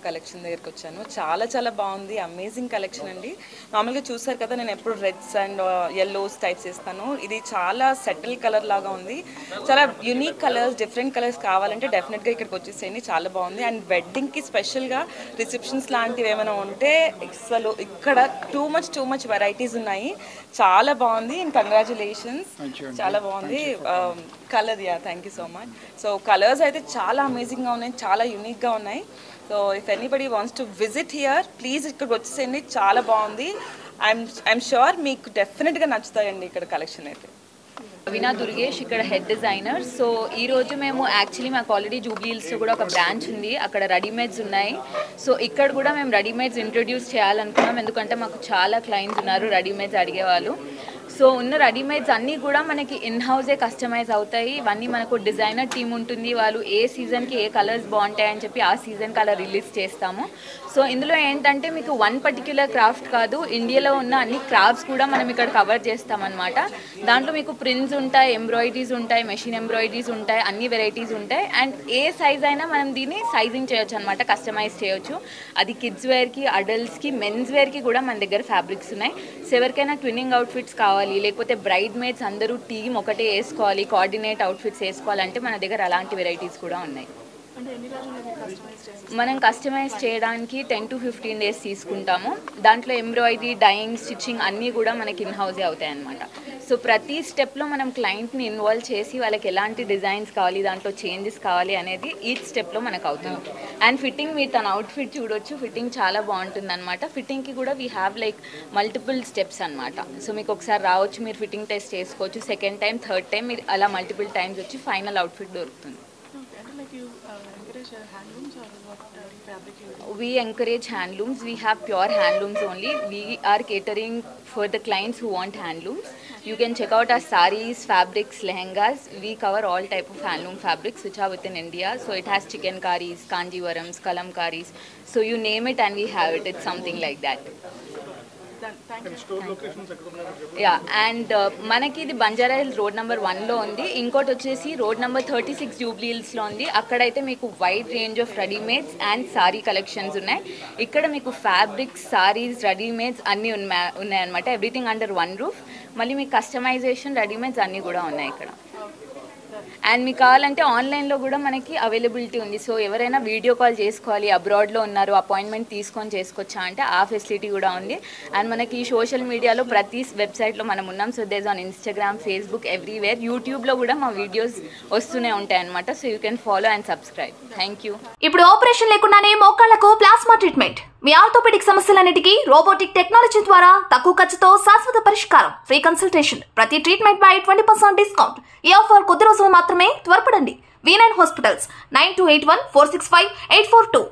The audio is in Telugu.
కలెక్షన్ దగ్గరికి వచ్చాను. చాలా చాలా బాగుంది, అమేజింగ్ కలెక్షన్ అండి. నార్మల్గా చూసారు కదా, నేను ఎప్పుడు రెడ్స్ అండ్ ఎల్లోస్ టైప్స్ ఇస్తాను. ఇది చాలా సెటిల్ కలర్ లాగా ఉంది. చాలా యూనిక్ కలర్స్, డిఫరెంట్ కలర్స్ కావాలంటే డెఫినెట్గా ఇక్కడికి వచ్చేసేయండి. చాలా బాగుంది. అండ్ వెడ్డింగ్కి స్పెషల్గా రిసెప్షన్స్ లాంటివి ఏమైనా ఉంటే అసలు ఇక్కడ టూ మచ్ వెరైటీస్ ఉన్నాయి. చాలా బాగుంది. అండ్ కంగ్రాచులేషన్స్, చాలా బాగుంది colour. Thank you so much. So colours అయితే చాలా అమేజింగ్గా ఉన్నాయి, చాలా యూనిక్గా ఉన్నాయి. So if anybody wants to visit here, please ఇక్కడికి వచ్చేసేయండి. చాలా బాగుంది. ఐఎమ్ షూర్ మీకు డెఫినెట్గా నచ్చుతాయండి ఇక్కడ కలెక్షన్ అయితే. రవీనా దుర్గేష్ ఇక్కడ హెడ్ డిజైనర్. సో ఈరోజు మేము యాక్చువల్లీ మాకు ఆల్రెడీ జూబ్లీ హిల్స్లో కూడా ఒక బ్రాంచ్ ఉంది, అక్కడ రెడీమేడ్స్ ఉన్నాయి. సో ఇక్కడ కూడా మేము రెడీమేడ్స్ ఇంట్రొడ్యూస్ చేయాలనుకున్నాం, ఎందుకంటే మాకు చాలా క్లయింట్స్ ఉన్నారు రెడీమేడ్స్ అడిగేవాళ్ళు. సో ఉన్న రెడీమేడ్స్ అన్నీ కూడా మనకి ఇన్ హౌసే కస్టమైజ్ అవుతాయి. ఇవన్నీ మనకు డిజైనర్ టీమ్ ఉంటుంది, వాళ్ళు ఏ సీజన్కి ఏ కలర్స్ బాగుంటాయని చెప్పి ఆ సీజన్ కలర్ రిలీజ్ చేస్తాము. సో ఇందులో ఏంటంటే మీకు వన్ పర్టిక్యులర్ క్రాఫ్ట్ కాదు, ఇండియాలో ఉన్న అన్ని క్రాఫ్ట్స్ కూడా మనం ఇక్కడ కవర్ చేస్తామన్నమాట. దాంట్లో మీకు ప్రింట్స్ ఉంటాయి, ఎంబ్రాయిడరీస్ ఉంటాయి, మెషిన్ ఎంబ్రాయిడరీస్ ఉంటాయి, అన్ని వెరైటీస్ ఉంటాయి. అండ్ ఏ సైజ్ అయినా మనం దీన్ని సైజింగ్ చేయొచ్చు అనమాట, కస్టమైజ్ చేయొచ్చు. అది కిడ్స్ వేర్కి, అడల్ట్స్కి, మెన్స్ వేర్కి కూడా మన దగ్గర ఫ్యాబ్రిక్స్ ఉన్నాయి. సో ఎవరికైనా ట్విన్నింగ్ అవుట్ఫిట్స్ కావాలి, లేకపోతే బ్రైడ్ మేడ్స్ అందరూ టీమ్ ఒకటే వేసుకోవాలి, కోఆర్డినేట్ అవుట్ఫిట్స్ వేసుకోవాలంటే మన దగ్గర అలాంటి వెరైటీస్ కూడా ఉన్నాయి. మనం కస్టమైజ్ చేయడానికి 10 to 15 days తీసుకుంటాము. దాంట్లో ఎంబ్రాయిడరీ, డైయింగ్, స్టిచ్చింగ్ అన్నీ కూడా మనకి ఇన్ హౌసే అవుతాయి అన్నమాట. సో ప్రతి స్టెప్లో మనం క్లయింట్ని ఇన్వాల్వ్ చేసి వాళ్ళకి ఎలాంటి డిజైన్స్ కావాలి, దాంట్లో చేంజెస్ కావాలి అనేది ఈచ్ స్టెప్లో మనకు అవుతుంది. అండ్ ఫిట్టింగ్, మీరు తన అవుట్ఫిట్ చూడొచ్చు, ఫిట్టింగ్ చాలా బాగుంటుంది అనమాట. ఫిట్టింగ్కి కూడా we have like multiple steps అనమాట. సో మీకు ఒకసారి రావచ్చు, మీరు ఫిట్టింగ్ టెస్ట్ చేసుకోవచ్చు, సెకండ్ టైం, థర్డ్ టైం మీరు అలా మల్టిపుల్ టైమ్స్ వచ్చి ఫైనల్ అవుట్ఫిట్ దొరుకుతుంది. We encourage handlooms. We have pure handlooms only. We are catering for the clients who want handlooms. You can check out our sarees, fabrics, lehengas. We cover all type of handloom fabrics which are within India. So it has chikankaris, kanjivarams, kalamkaris. So you name it and we have it. It's something like that. Yeah, and మనకి ఇది బంజారా హిల్స్ రోడ్ నెంబర్ 1లో ఉంది. ఇంకోటి వచ్చేసి రోడ్ నెంబర్ 36 జూబ్లీ హిల్స్లో ఉంది. అక్కడైతే మీకు wide range of readymades and sorry collections ఉన్నాయి. ఇక్కడ మీకు ఫ్యాబ్రిక్స్, సారీస్, రెడీమేడ్స్ అన్నీ ఉన్నాయన్నమాట. Everything under one roof. మళ్ళీ మీకు కస్టమైజేషన్, రెడీమేడ్స్ అన్నీ కూడా ఉన్నాయి ఇక్కడ. అండ్ మీకు కావాలంటే ఆన్లైన్లో కూడా మనకి అవైలబిలిటీ ఉంది. సో ఎవరైనా వీడియో కాల్ చేసుకోవాలి, అబ్రాడ్లో ఉన్నారు, అపాయింట్మెంట్ తీసుకొని చేసుకోవచ్చా అంటే ఆ ఫెసిలిటీ కూడా ఉంది. అండ్ మనకి సోషల్ మీడియాలో ప్రతి వెబ్సైట్లో మనం ఉన్నాం. So these on Instagram, Facebook, everywhere. యూట్యూబ్లో కూడా మా వీడియోస్ వస్తూనే ఉంటాయి అనమాట. So you can follow and subscribe. Thank you. ఇప్పుడు ఆపరేషన్ లేకుండానే మోకాళ్లకు ప్లాస్మా ట్రీట్మెంట్. మీ ఆర్థోపెడిక్ సమస్యలన్నిటికీ రోబోటిక్ టెక్నాలజీ ద్వారా తక్కువ ఖర్చుతో శాశ్వత పరిష్కారం. Free consultation. ప్రతి ట్రీట్మెంట్ పై 20% డిస్కౌంట్. ఈ ఆఫర్ కొద్ది రోజులు మాత్రమే. త్వరపడండి. V9 hospitals 9281465842.